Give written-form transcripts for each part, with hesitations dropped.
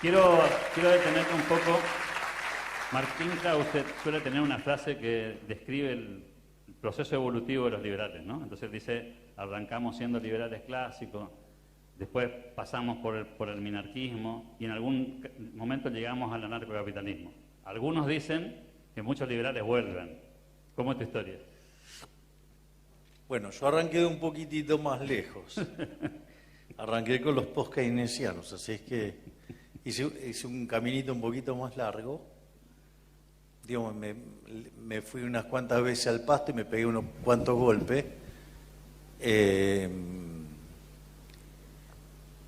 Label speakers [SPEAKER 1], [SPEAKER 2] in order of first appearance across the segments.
[SPEAKER 1] Quiero detenerte un poco. Martín Krause suele tener una frase que describe el proceso evolutivo de los liberales, ¿no? Entonces dice, arrancamos siendo liberales clásicos, después pasamos por el minarquismo y en algún momento llegamos al anarcocapitalismo. Algunos dicen que muchos liberales vuelven. ¿Cómo es tu historia?
[SPEAKER 2] Bueno, yo arranqué un poquitito más lejos. Arranqué con los post-keynesianos, así es que hice un caminito un poquito más largo. Digamos, me fui unas cuantas veces al pasto y me pegué unos cuantos golpes.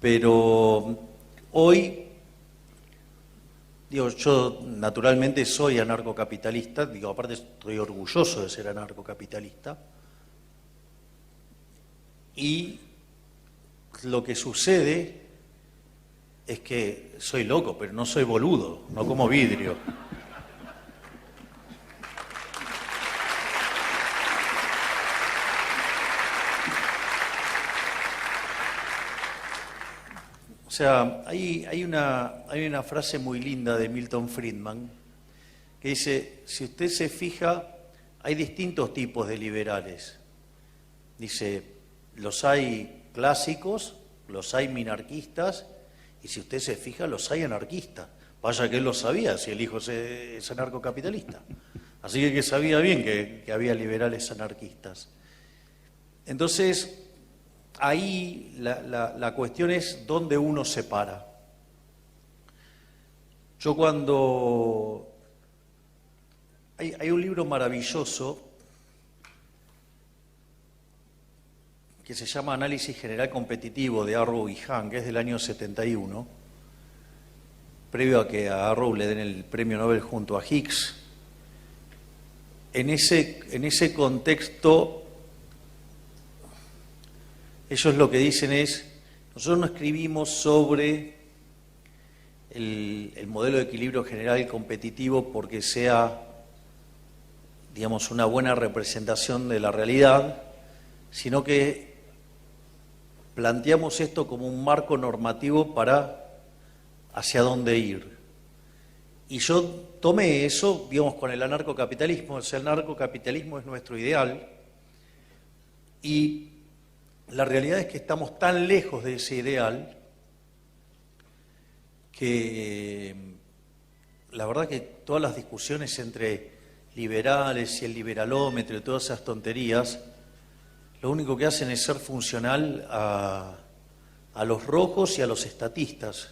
[SPEAKER 2] Pero hoy, digo, yo naturalmente soy anarcocapitalista, digo, aparte estoy orgulloso de ser anarcocapitalista. Y lo que sucede es que soy loco, pero no soy boludo, no como vidrio. O sea, hay una frase muy linda de Milton Friedman que dice, si usted se fija, hay distintos tipos de liberales. Dice, los hay clásicos, los hay minarquistas, y si usted se fija, los hay anarquistas. Vaya que él lo sabía, si el hijo es anarcocapitalista. Así que sabía bien que había liberales anarquistas. Entonces, ahí la cuestión es dónde uno se para. Yo cuando... Hay un libro maravilloso que se llama Análisis General Competitivo de Arrow y Hahn, que es del año 71, previo a que a Arrow le den el premio Nobel junto a Hicks. En ese contexto, ellos lo que dicen es, nosotros no escribimos sobre el modelo de equilibrio general competitivo porque sea, digamos, una buena representación de la realidad, sino que planteamos esto como un marco normativo para hacia dónde ir. Y yo tomé eso, digamos, con el anarcocapitalismo. O sea, el anarcocapitalismo es nuestro ideal y la realidad es que estamos tan lejos de ese ideal que la verdad que todas las discusiones entre liberales y el liberalómetro y todas esas tonterías, lo único que hacen es ser funcional a los rojos y a los estatistas,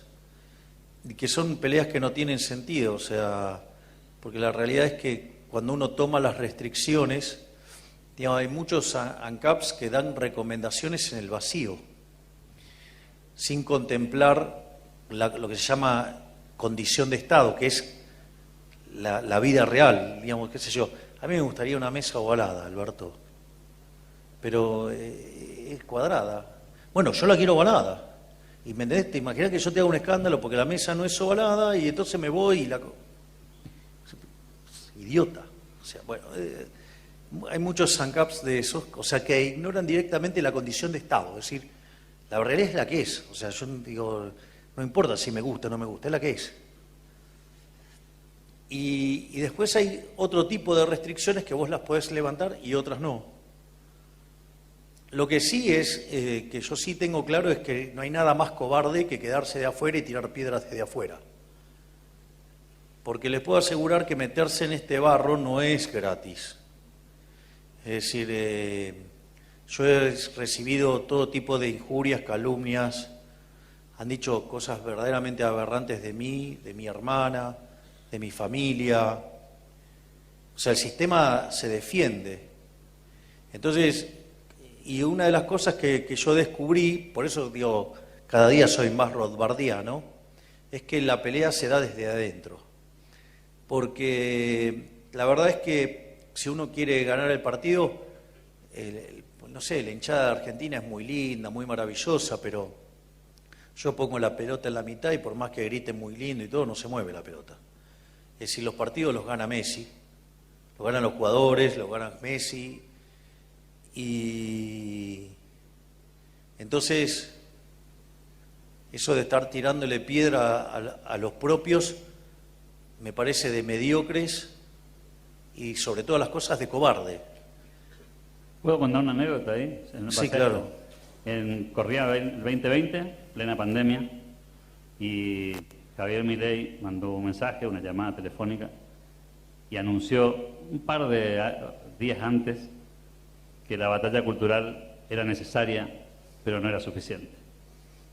[SPEAKER 2] y que son peleas que no tienen sentido, o sea, porque la realidad es que cuando uno toma las restricciones, digamos, hay muchos ANCAPs que dan recomendaciones en el vacío, sin contemplar lo que se llama condición de Estado, que es la vida real, digamos, qué sé yo. A mí me gustaría una mesa ovalada, Alberto, pero es cuadrada. Bueno, yo la quiero ovalada. Y me entendés, te imaginas que yo te haga un escándalo porque la mesa no es ovalada y entonces me voy y la... Idiota. O sea, bueno, hay muchos ANCAPs de esos, o sea, que ignoran directamente la condición de Estado. Es decir, la realidad es la que es. O sea, yo digo, no importa si me gusta o no me gusta, es la que es. Y después hay otro tipo de restricciones que vos las podés levantar y otras no. Lo que sí es, que yo sí tengo claro, es que no hay nada más cobarde que quedarse de afuera y tirar piedras desde afuera. Porque les puedo asegurar que meterse en este barro no es gratis. Es decir, yo he recibido todo tipo de injurias, calumnias, han dicho cosas verdaderamente aberrantes de mí, de mi hermana, de mi familia. O sea, el sistema se defiende. Entonces... Y una de las cosas que yo descubrí, por eso digo, cada día soy más rothbardiano, es que la pelea se da desde adentro. Porque la verdad es que si uno quiere ganar el partido, no sé, la hinchada de Argentina es muy linda, muy maravillosa, pero yo pongo la pelota en la mitad y por más que grite muy lindo y todo, no se mueve la pelota. Es decir, los partidos los gana Messi, los ganan los jugadores, los gana Messi. Y entonces Eso de estar tirándole piedra a los propios me parece de mediocres y sobre todas las cosas de cobarde.
[SPEAKER 1] ¿Puedo contar una anécdota ahí?
[SPEAKER 2] Sí, claro.
[SPEAKER 1] Corría el 2020, plena pandemia, y Javier Milei mandó un mensaje, una llamada telefónica, y anunció un par de días antes que la batalla cultural era necesaria, pero no era suficiente,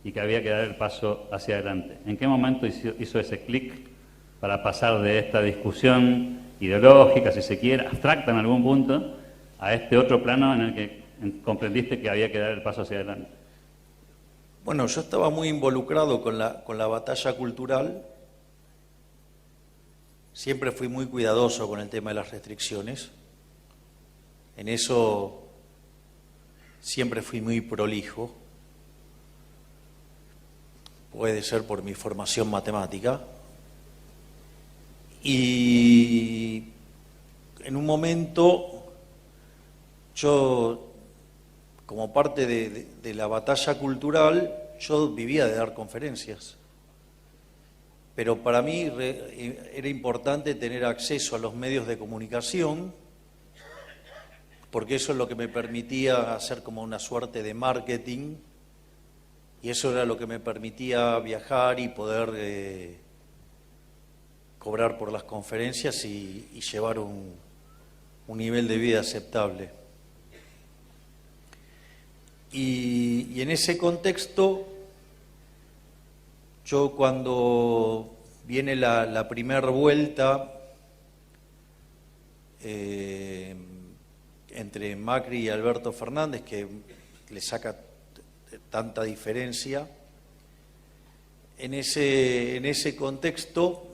[SPEAKER 1] y que había que dar el paso hacia adelante. ¿En qué momento hizo ese clic para pasar de esta discusión ideológica, si se quiere, abstracta en algún punto, a este otro plano en el que comprendiste que había que dar el paso hacia adelante?
[SPEAKER 2] Bueno, yo estaba muy involucrado con la batalla cultural. Siempre fui muy cuidadoso con el tema de las restricciones. En eso siempre fui muy prolijo. Puede ser por mi formación matemática. Y en un momento yo, como parte de la batalla cultural, yo vivía de dar conferencias. Pero para mí era importante tener acceso a los medios de comunicación, porque eso es lo que me permitía hacer como una suerte de marketing, y eso era lo que me permitía viajar y poder cobrar por las conferencias y llevar un nivel de vida aceptable. Y en ese contexto, yo cuando viene la primera vuelta entre Macri y Alberto Fernández, que le saca tanta diferencia, en ese contexto,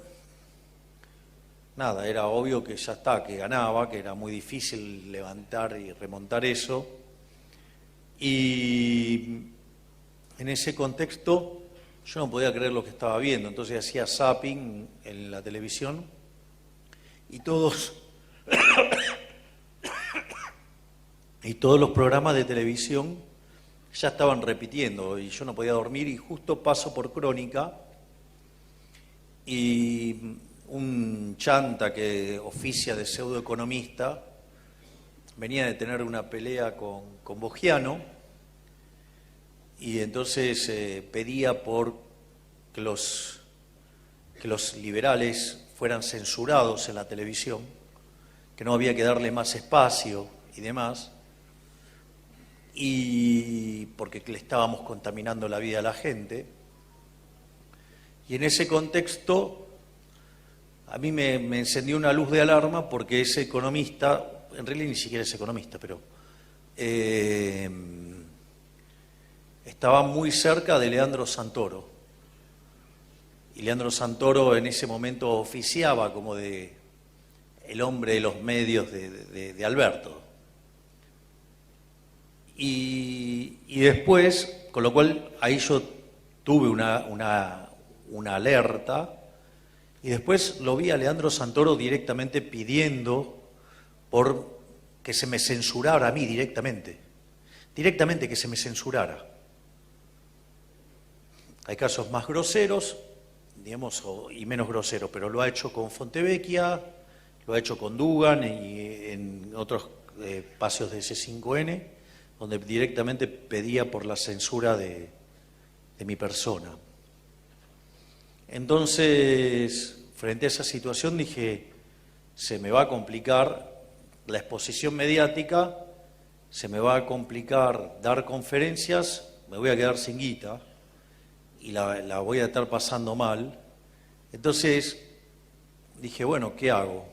[SPEAKER 2] nada, era obvio que ya está, que ganaba, que era muy difícil levantar y remontar eso. Y en ese contexto yo no podía creer lo que estaba viendo, entonces hacía zapping en la televisión y todos los programas de televisión ya estaban repitiendo y yo no podía dormir, y justo paso por Crónica y un chanta que oficia de pseudoeconomista venía de tener una pelea con Bogiano, y entonces pedía por que los liberales fueran censurados en la televisión, que no había que darle más espacio y demás, y porque le estábamos contaminando la vida a la gente. Y en ese contexto a mí me encendió una luz de alarma, porque ese economista, en realidad ni siquiera es economista, pero estaba muy cerca de Leandro Santoro. Y Leandro Santoro en ese momento oficiaba como de el hombre de los medios de Alberto. Y después, con lo cual ahí yo tuve una alerta, y después lo vi a Leandro Santoro directamente pidiendo por que se me censurara a mí directamente que se me censurara. Hay casos más groseros, digamos, y menos groseros, pero lo ha hecho con Fontevecchia, lo ha hecho con Dugan y en otros espacios de C5N, donde directamente pedía por la censura de mi persona. Entonces, frente a esa situación dije, se me va a complicar la exposición mediática, se me va a complicar dar conferencias, me voy a quedar sin guita y la voy a estar pasando mal. Entonces dije, bueno, ¿qué hago?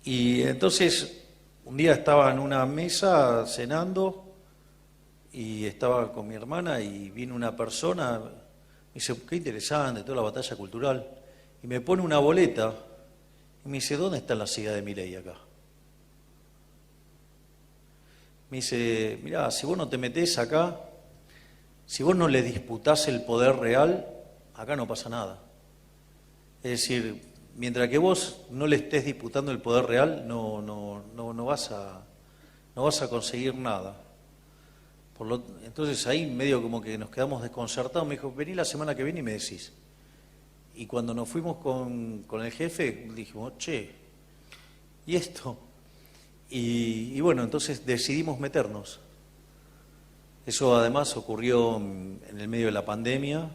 [SPEAKER 2] Y entonces un día estaba en una mesa cenando y estaba con mi hermana y vino una persona, me dice, qué interesante toda la batalla cultural, y me pone una boleta y me dice, ¿dónde está la ciudad de Milei acá? Me dice, mirá, si vos no te metés acá, si vos no le disputás el poder real, acá no pasa nada. Es decir, mientras que vos no le estés disputando el poder real, no vas a conseguir nada. Entonces ahí medio como que nos quedamos desconcertados. Me dijo, vení la semana que viene y me decís. Y cuando nos fuimos con el jefe, dijimos, che, ¿y esto? Y bueno, entonces decidimos meternos. Eso además ocurrió en el medio de la pandemia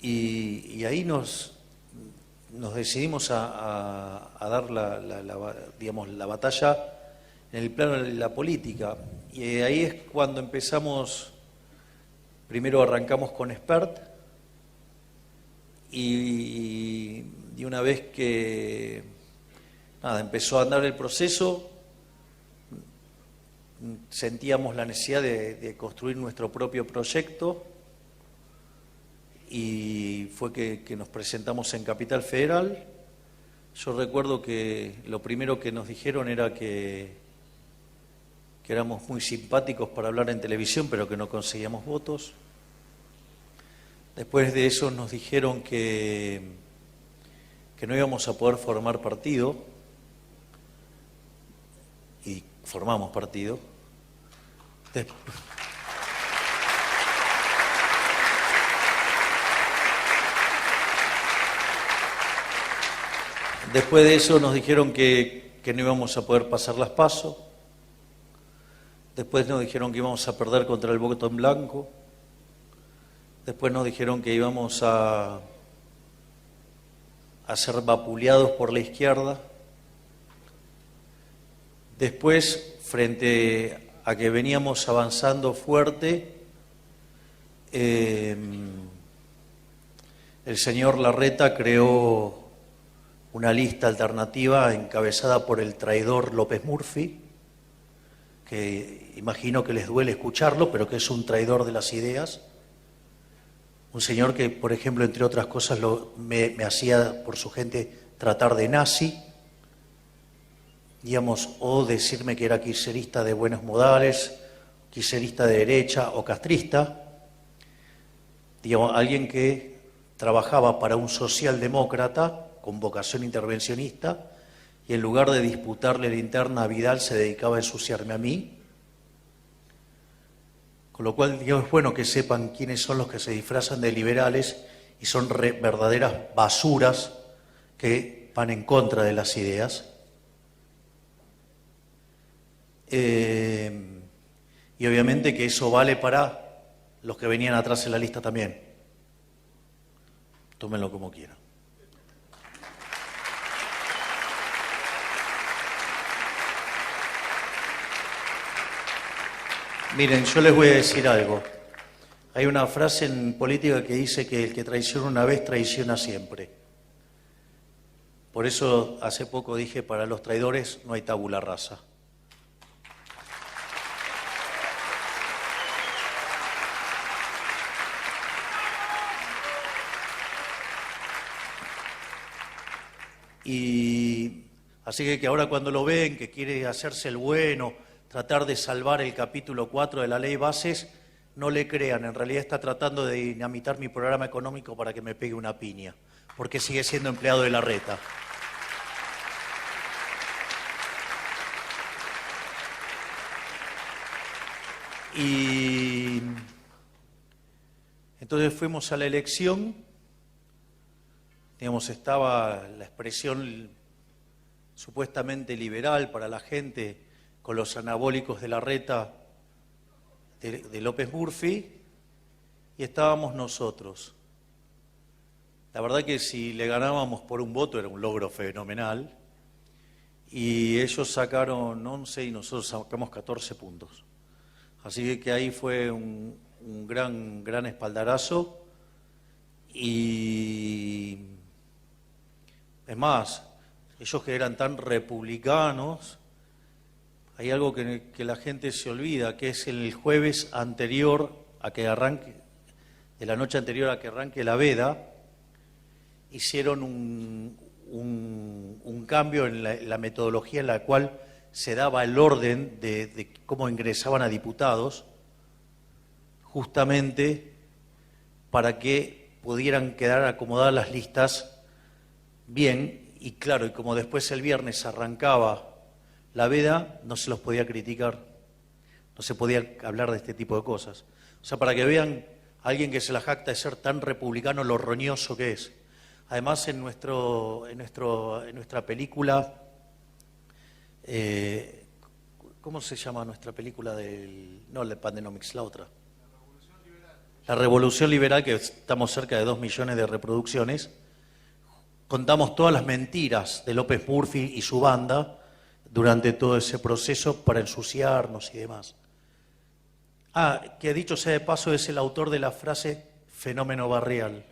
[SPEAKER 2] y ahí nos decidimos a dar la batalla en el plano de la política. Y ahí es cuando empezamos, primero arrancamos con Expert y una vez que empezó a andar el proceso, sentíamos la necesidad de construir nuestro propio proyecto y fue que nos presentamos en Capital Federal. Yo recuerdo que lo primero que nos dijeron era que éramos muy simpáticos para hablar en televisión, pero que no conseguíamos votos. Después de eso nos dijeron que no íbamos a poder formar partido, y formamos partido. Después de eso nos dijeron que no íbamos a poder pasar las PASO. Después nos dijeron que íbamos a perder contra el voto en blanco. Después nos dijeron que íbamos a ser vapuleados por la izquierda. Después, frente a que veníamos avanzando fuerte, el señor Larreta creó una lista alternativa encabezada por el traidor López Murphy, que imagino que les duele escucharlo, pero que es un traidor de las ideas. Un señor que, por ejemplo, entre otras cosas, me hacía por su gente tratar de nazi, digamos, o decirme que era kirchnerista de buenos modales, kirchnerista de derecha o castrista. Digamos, alguien que trabajaba para un socialdemócrata con vocación intervencionista y en lugar de disputarle la interna a Vidal se dedicaba a ensuciarme a mí. Con lo cual, digo, es bueno que sepan quiénes son los que se disfrazan de liberales y son verdaderas basuras que van en contra de las ideas. Y obviamente que eso vale para los que venían atrás en la lista también. Tómenlo como quieran. Miren, yo les voy a decir algo. Hay una frase en política que dice que el que traiciona una vez, traiciona siempre. Por eso hace poco dije, para los traidores no hay tabula rasa. Y así que ahora cuando lo ven, que quiere hacerse el bueno, tratar de salvar el capítulo 4 de la ley bases, no le crean, en realidad está tratando de dinamitar mi programa económico para que me pegue una piña, porque sigue siendo empleado de Larreta. Y entonces fuimos a la elección, digamos, estaba la expresión supuestamente liberal para la gente con los anabólicos de Larreta de López Murphy, y estábamos nosotros. La verdad que si le ganábamos por un voto era un logro fenomenal, y ellos sacaron 11 y nosotros sacamos 14 puntos. Así que ahí fue un gran espaldarazo, y es más, ellos que eran tan republicanos, hay algo que la gente se olvida, que es el jueves anterior a que arranque, de la noche anterior a que arranque la veda, hicieron un cambio en la metodología en la cual se daba el orden de cómo ingresaban a diputados, justamente para que pudieran quedar acomodadas las listas bien, y claro, y como después el viernes arrancaba la veda, no se los podía criticar. no se podía hablar de este tipo de cosas. O sea, para que vean a alguien que se la jacta de ser tan republicano lo roñoso que es. Además, en nuestra película, ¿cómo se llama nuestra película no, el de Pandenomics, la otra? La Revolución Liberal, que estamos cerca de 2 millones de reproducciones. Contamos todas las mentiras de López Murphy y su banda durante todo ese proceso para ensuciarnos y demás. Que dicho sea de paso, es el autor de la frase fenómeno barrial.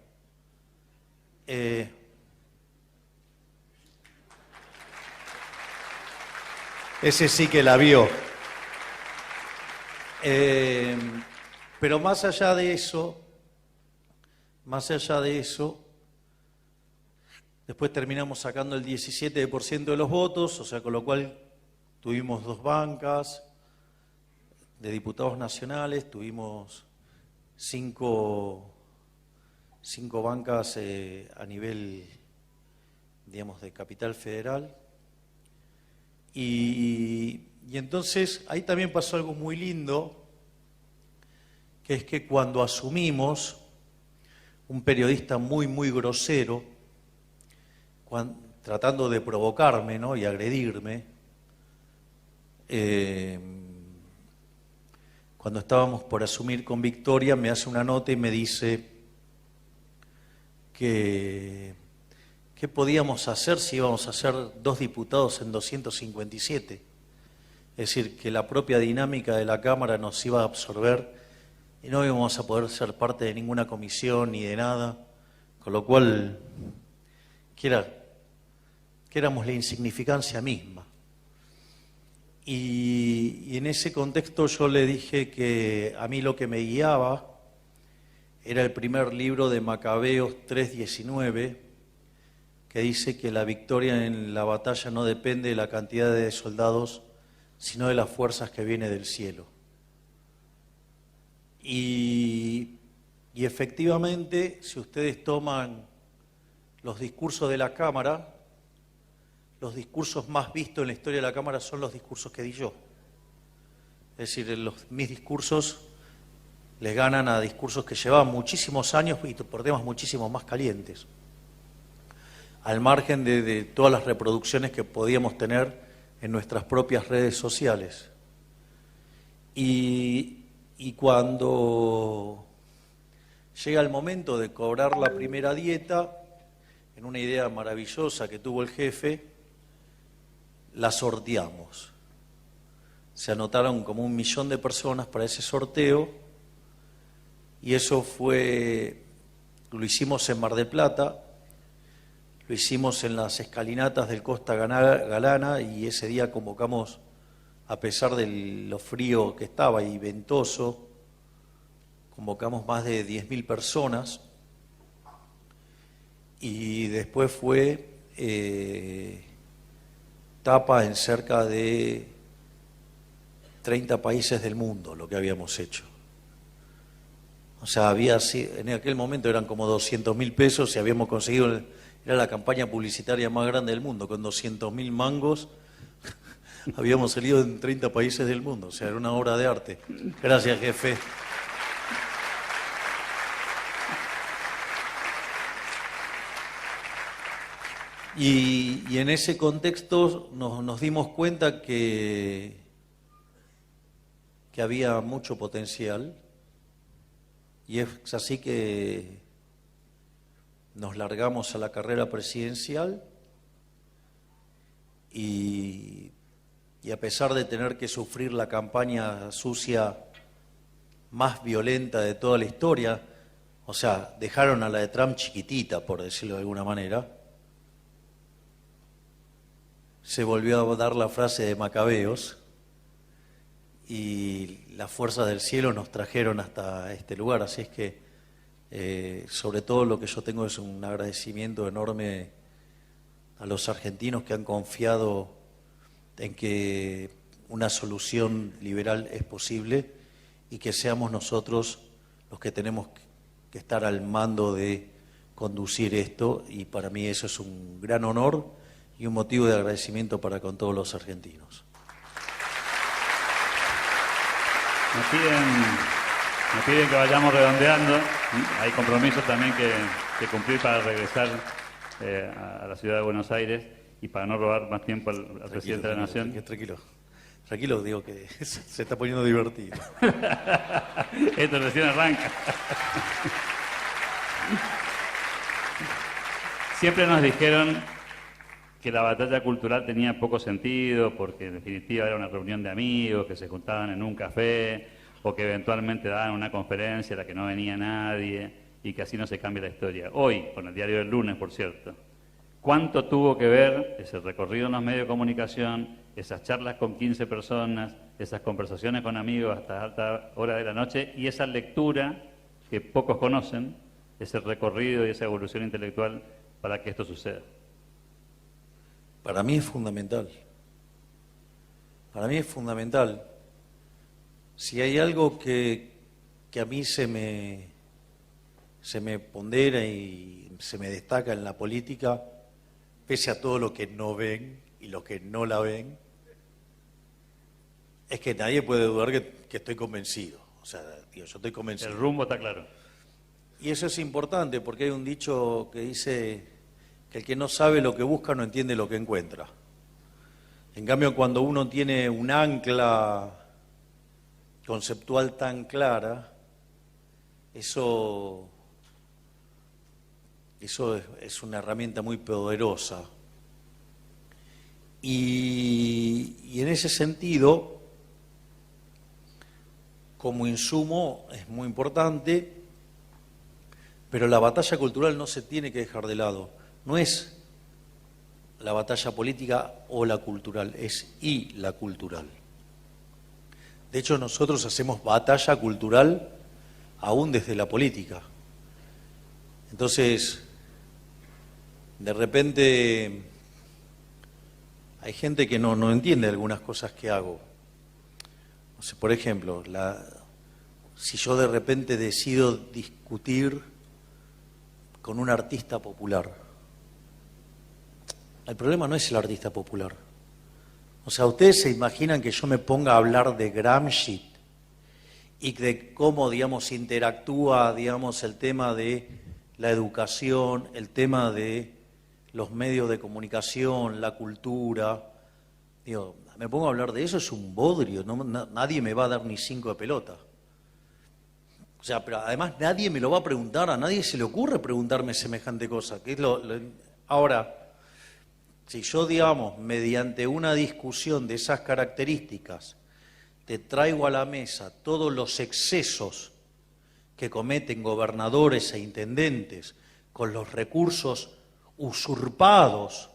[SPEAKER 2] Ese sí que la vio. Pero más allá de eso, después terminamos sacando el 17% de los votos, o sea, con lo cual tuvimos 2 bancas de diputados nacionales, tuvimos 5 bancas a nivel, digamos, de capital federal. Y entonces ahí también pasó algo muy lindo, que es que cuando asumimos, un periodista muy, muy grosero, tratando de provocarme, ¿no?, y agredirme, cuando estábamos por asumir con victoria, me hace una nota y me dice que qué podíamos hacer si íbamos a ser 2 diputados en 257. Es decir, que la propia dinámica de la Cámara nos iba a absorber y no íbamos a poder ser parte de ninguna comisión ni de nada, con lo cual, que éramos la insignificancia misma. Y en ese contexto yo le dije que a mí lo que me guiaba era el primer libro de Macabeos 3:19, que dice que la victoria en la batalla no depende de la cantidad de soldados, sino de las fuerzas que vienen del cielo. Y efectivamente, si ustedes toman los discursos de la Cámara, los discursos más vistos en la historia de la Cámara son los discursos que di yo. Es decir, mis discursos les ganan a discursos que llevaban muchísimos años y por temas muchísimo más calientes, al margen de todas las reproducciones que podíamos tener en nuestras propias redes sociales. Y cuando llega el momento de cobrar la primera dieta, en una idea maravillosa que tuvo el jefe, la sorteamos. Se anotaron como 1 millón de personas para ese sorteo y eso lo hicimos en Mar del Plata, lo hicimos en las escalinatas del Costa Galana y ese día convocamos, a pesar de lo frío que estaba y ventoso, convocamos más de 10.000 personas y después fue tapa en cerca de 30 países del mundo lo que habíamos hecho. O sea, en aquel momento eran como 200.000 pesos y habíamos conseguido, era la campaña publicitaria más grande del mundo, con 200.000 mangos habíamos salido en 30 países del mundo, o sea, era una obra de arte. Gracias, jefe. Y en ese contexto nos dimos cuenta que había mucho potencial y es así que nos largamos a la carrera presidencial y a pesar de tener que sufrir la campaña sucia más violenta de toda la historia, o sea, dejaron a la de Trump chiquitita, por decirlo de alguna manera, se volvió a dar la frase de Macabeos y las fuerzas del cielo nos trajeron hasta este lugar. Así es que, sobre todo lo que yo tengo es un agradecimiento enorme a los argentinos que han confiado en que una solución liberal es posible y que seamos nosotros los que tenemos que estar al mando de conducir esto, y para mí eso es un gran honor y un motivo de agradecimiento para con todos los argentinos.
[SPEAKER 1] Me piden que vayamos redondeando. Hay compromisos también que cumplir para regresar a la ciudad de Buenos Aires y para no robar más tiempo al presidente de la Nación.
[SPEAKER 2] Tranquilo, digo que se está poniendo divertido.
[SPEAKER 1] Esto recién arranca. Siempre nos dijeron que la batalla cultural tenía poco sentido porque en definitiva era una reunión de amigos que se juntaban en un café o que eventualmente daban una conferencia a la que no venía nadie y que así no se cambia la historia. Hoy, con el diario del lunes, por cierto, ¿cuánto tuvo que ver ese recorrido en los medios de comunicación, esas charlas con 15 personas, esas conversaciones con amigos hasta alta hora de la noche y esa lectura que pocos conocen, ese recorrido y esa evolución intelectual para que esto suceda?
[SPEAKER 2] Para mí es fundamental. Para mí es fundamental. Si hay algo que a mí se me pondera y se me destaca en la política, pese a todo lo que no ven y los que no la ven, es que nadie puede dudar que estoy convencido. O sea, yo estoy convencido.
[SPEAKER 1] El rumbo está claro.
[SPEAKER 2] Y eso es importante porque hay un dicho que dice que el que no sabe lo que busca no entiende lo que encuentra. En cambio, cuando uno tiene un ancla conceptual tan clara, eso es una herramienta muy poderosa. Y en ese sentido, como insumo, es muy importante, pero la batalla cultural no se tiene que dejar de lado. No es la batalla política o la cultural, es y la cultural. De hecho, nosotros hacemos batalla cultural aún desde la política. Entonces, de repente hay gente que no entiende algunas cosas que hago. No sé, por ejemplo, si yo de repente decido discutir con un artista popular, el problema no es el artista popular. O sea, ¿ustedes se imaginan que yo me ponga a hablar de Gramsci y de cómo, digamos, interactúa, digamos, el tema de la educación, el tema de los medios de comunicación, la cultura? Digo, me pongo a hablar de eso, es un bodrio, nadie me va a dar ni 5 de pelota. O sea, pero además nadie me lo va a preguntar, a nadie se le ocurre preguntarme semejante cosa. Ahora, si yo, digamos, mediante una discusión de esas características, te traigo a la mesa todos los excesos que cometen gobernadores e intendentes con los recursos usurpados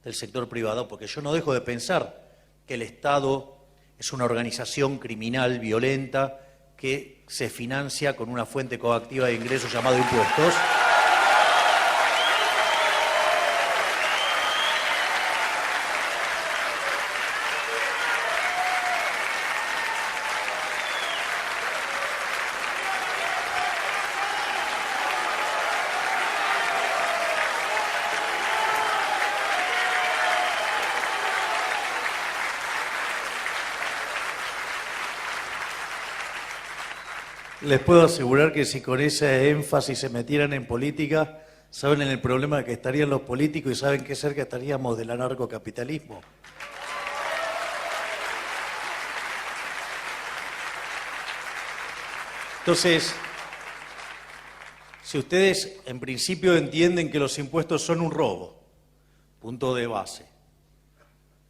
[SPEAKER 2] del sector privado, porque yo no dejo de pensar que el Estado es una organización criminal, violenta, que se financia con una fuente coactiva de ingresos llamado impuestos. Les puedo asegurar que si con ese énfasis se metieran en política, saben el problema que estarían los políticos y saben qué cerca estaríamos del anarcocapitalismo. Entonces, si ustedes en principio entienden que los impuestos son un robo, punto de base,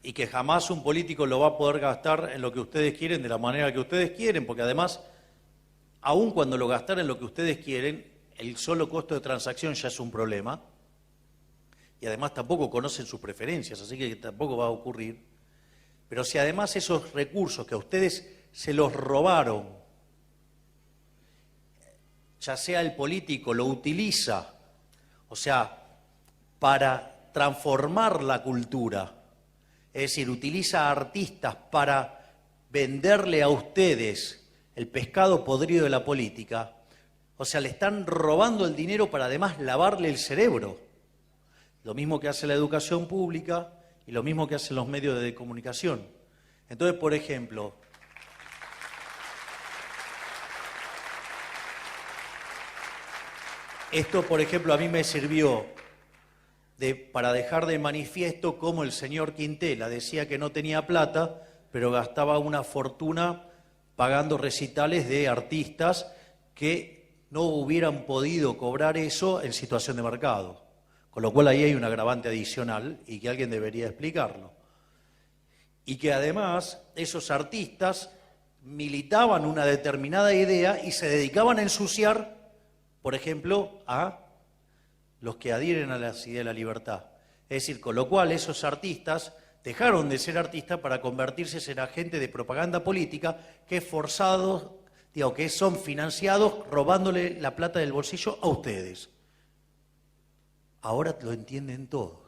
[SPEAKER 2] y que jamás un político lo va a poder gastar en lo que ustedes quieren de la manera que ustedes quieren, porque además, aun cuando lo gastaran en lo que ustedes quieren, el solo costo de transacción ya es un problema, y además tampoco conocen sus preferencias, así que tampoco va a ocurrir. Pero si además esos recursos que a ustedes se los robaron, ya sea el político lo utiliza, o sea, para transformar la cultura, es decir, utiliza a artistas para venderle a ustedes el pescado podrido de la política, o sea, le están robando el dinero para además lavarle el cerebro. Lo mismo que hace la educación pública y lo mismo que hacen los medios de comunicación. Entonces, por ejemplo, Esto, por ejemplo, a mí me sirvió para dejar de manifiesto cómo el señor Quintela decía que no tenía plata, pero gastaba una fortuna pagando recitales de artistas que no hubieran podido cobrar eso en situación de mercado. Con lo cual ahí hay un agravante adicional y que alguien debería explicarlo. Y que además esos artistas militaban una determinada idea y se dedicaban a ensuciar, por ejemplo, a los que adhieren a la idea de la libertad. Es decir, con lo cual esos artistas dejaron de ser artistas para convertirse en agentes de propaganda política que forzados, digo, que son financiados robándole la plata del bolsillo a ustedes. Ahora lo entienden todos.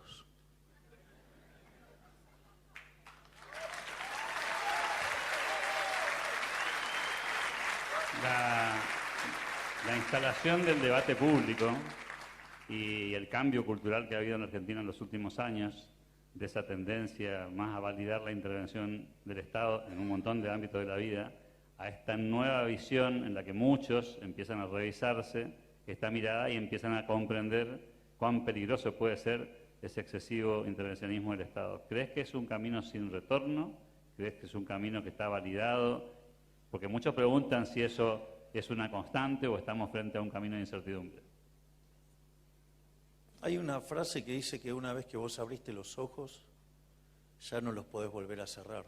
[SPEAKER 1] La instalación del debate público y el cambio cultural que ha habido en Argentina en los últimos años, de esa tendencia más a validar la intervención del Estado en un montón de ámbitos de la vida, a esta nueva visión en la que muchos empiezan a revisarse esta mirada y empiezan a comprender cuán peligroso puede ser ese excesivo intervencionismo del Estado. ¿Crees que es un camino sin retorno? ¿Crees que es un camino que está validado? Porque muchos preguntan si eso es una constante o estamos frente a un camino de incertidumbre.
[SPEAKER 2] Hay una frase que dice que una vez que vos abriste los ojos, ya no los podés volver a cerrar.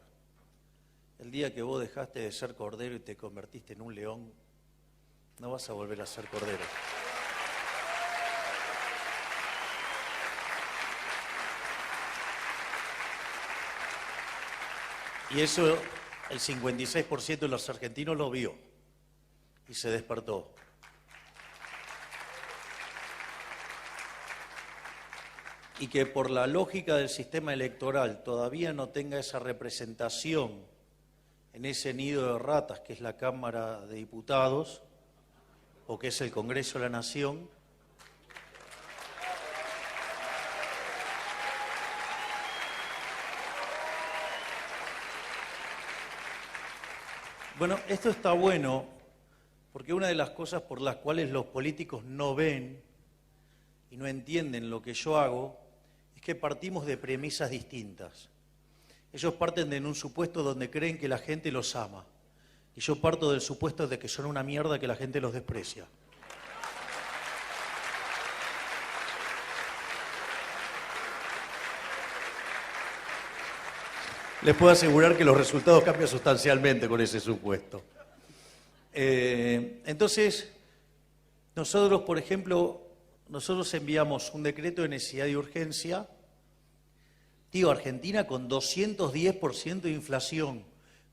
[SPEAKER 2] El día que vos dejaste de ser cordero y te convertiste en un león, no vas a volver a ser cordero. Y eso el 56% de los argentinos lo vio y se despertó. Y que por la lógica del sistema electoral todavía no tenga esa representación en ese nido de ratas que es la Cámara de Diputados o que es el Congreso de la Nación, bueno, esto está bueno porque una de las cosas por las cuales los políticos no ven y no entienden lo que yo hago es que partimos de premisas distintas. Ellos parten de un supuesto donde creen que la gente los ama y yo parto del supuesto de que son una mierda que la gente los desprecia. Les puedo asegurar que los resultados cambian sustancialmente con ese supuesto. Entonces, nosotros, por ejemplo, nosotros enviamos un decreto de necesidad y urgencia, digo, Argentina con 210% de inflación,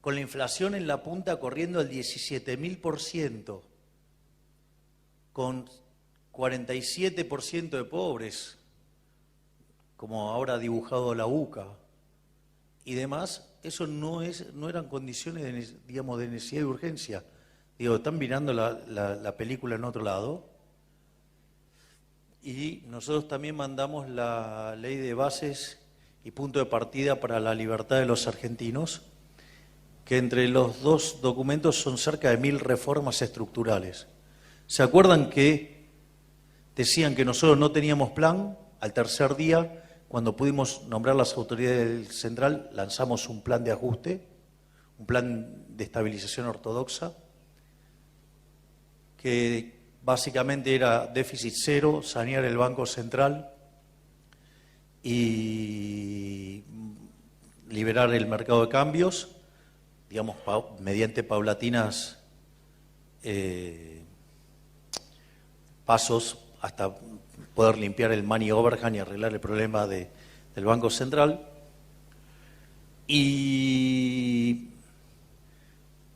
[SPEAKER 2] con la inflación en la punta corriendo al 17.000%, con 47% de pobres, como ahora ha dibujado la UCA, y demás, eso no eran condiciones de necesidad y urgencia. Digo, están mirando la película en otro lado. Y nosotros también mandamos la ley de bases y punto de partida para la libertad de los argentinos, que entre los dos documentos son cerca de 1000 reformas estructurales. ¿Se acuerdan que decían que nosotros no teníamos plan? Al tercer día, cuando pudimos nombrar las autoridades del central, lanzamos un plan de ajuste, un plan de estabilización ortodoxa, que básicamente era déficit cero, sanear el Banco Central y liberar el mercado de cambios, digamos, mediante paulatinas pasos hasta poder limpiar el money overhang y arreglar el problema del Banco Central. Y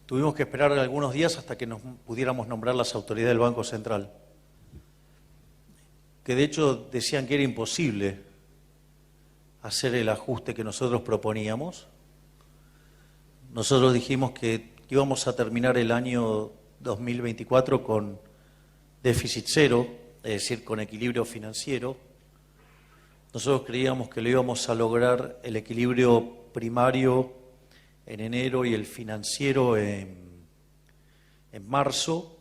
[SPEAKER 2] tuvimos que esperar algunos días hasta que nos pudiéramos nombrar las autoridades del Banco Central, que de hecho decían que era imposible hacer el ajuste que nosotros proponíamos. Nosotros dijimos que íbamos a terminar el año 2024 con déficit cero, es decir, con equilibrio financiero. Nosotros creíamos que lo íbamos a lograr el equilibrio primario en enero y el financiero en marzo.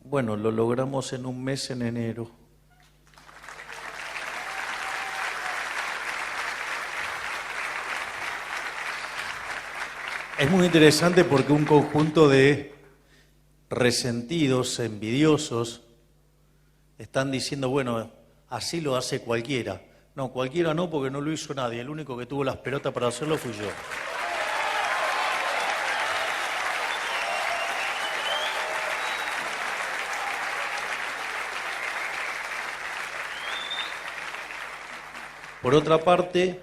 [SPEAKER 2] Bueno, lo logramos en un mes, en enero. Es muy interesante porque un conjunto de resentidos, envidiosos, están diciendo, bueno, así lo hace cualquiera. No, cualquiera no, porque no lo hizo nadie. El único que tuvo las pelotas para hacerlo fui yo. Por otra parte,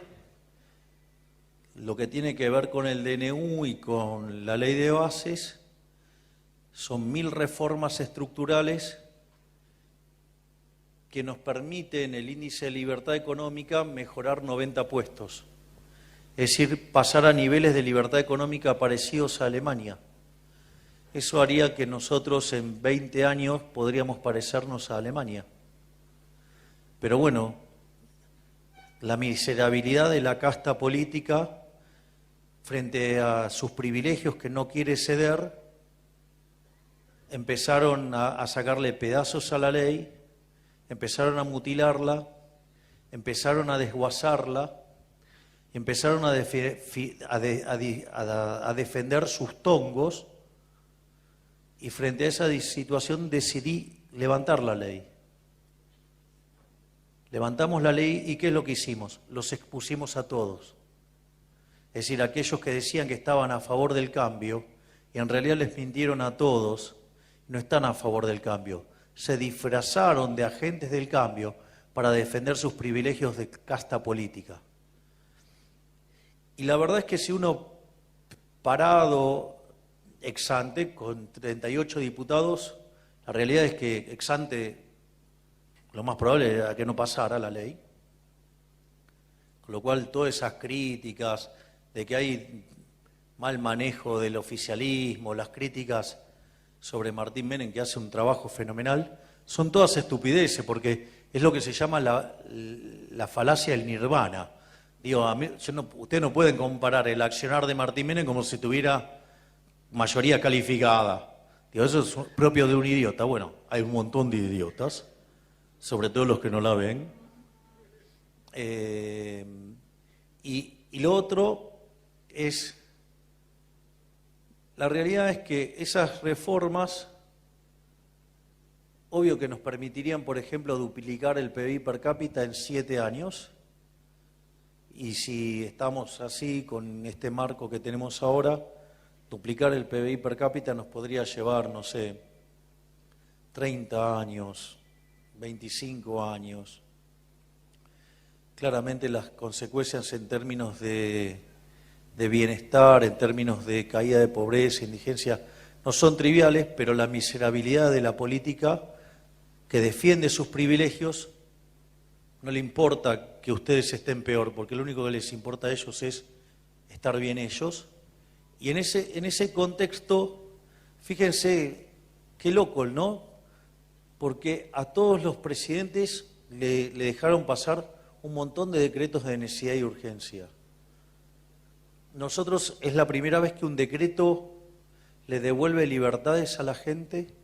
[SPEAKER 2] lo que tiene que ver con el DNU y con la ley de bases, son 1000 reformas estructurales que nos permiten el índice de libertad económica mejorar 90 puestos. Es decir, pasar a niveles de libertad económica parecidos a Alemania. Eso haría que nosotros en 20 años podríamos parecernos a Alemania. Pero bueno, la miserabilidad de la casta política frente a sus privilegios que no quiere ceder, empezaron a sacarle pedazos a la ley, empezaron a mutilarla, empezaron a desguazarla, empezaron a defender sus tongos, y frente a esa situación decidí levantar la ley. Levantamos la ley y ¿qué es lo que hicimos? Los expusimos a todos. Es decir, aquellos que decían que estaban a favor del cambio, y en realidad les mintieron a todos, no están a favor del cambio. Se disfrazaron de agentes del cambio para defender sus privilegios de casta política. Y la verdad es que si uno parado ex ante con 38 diputados, la realidad es que ex ante lo más probable era que no pasara la ley. Con lo cual todas esas críticas de que hay mal manejo del oficialismo, las críticas sobre Martín Menem, que hace un trabajo fenomenal, son todas estupideces, porque es lo que se llama la falacia del nirvana. Digo, ustedes no pueden comparar el accionar de Martín Menem como si tuviera mayoría calificada. Digo, eso es propio de un idiota. Bueno, hay un montón de idiotas, sobre todo los que no la ven. Y lo otro es, la realidad es que esas reformas, obvio que nos permitirían, por ejemplo, duplicar el PBI per cápita en 7 años, y si estamos así con este marco que tenemos ahora, duplicar el PBI per cápita nos podría llevar, no sé, 30 años, 25 años. Claramente las consecuencias en términos de bienestar, en términos de caída de pobreza, indigencia, no son triviales, pero la miserabilidad de la política que defiende sus privilegios, no le importa que ustedes estén peor, porque lo único que les importa a ellos es estar bien ellos. Y en ese contexto, fíjense qué loco, ¿no? Porque a todos los presidentes le dejaron pasar un montón de decretos de necesidad y urgencia. Nosotros es la primera vez que un decreto le devuelve libertades a la gente,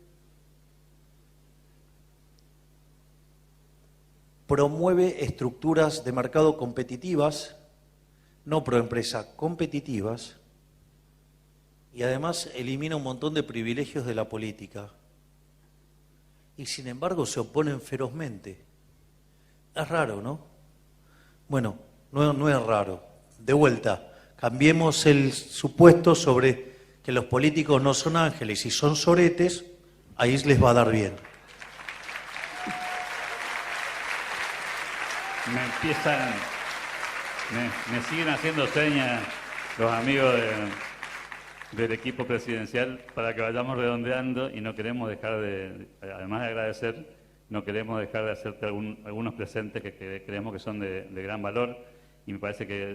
[SPEAKER 2] promueve estructuras de mercado competitivas, no proempresa, competitivas, y además elimina un montón de privilegios de la política. Y sin embargo se oponen ferozmente. Es raro, ¿no? Bueno, no es raro. De vuelta, cambiemos el supuesto sobre que los políticos no son ángeles y son soretes, ahí les va a dar bien.
[SPEAKER 1] Me siguen haciendo señas los amigos del equipo presidencial para que vayamos redondeando, y no queremos dejar además de agradecer, no queremos dejar de hacerte algunos presentes que creemos que son de gran valor, y me parece que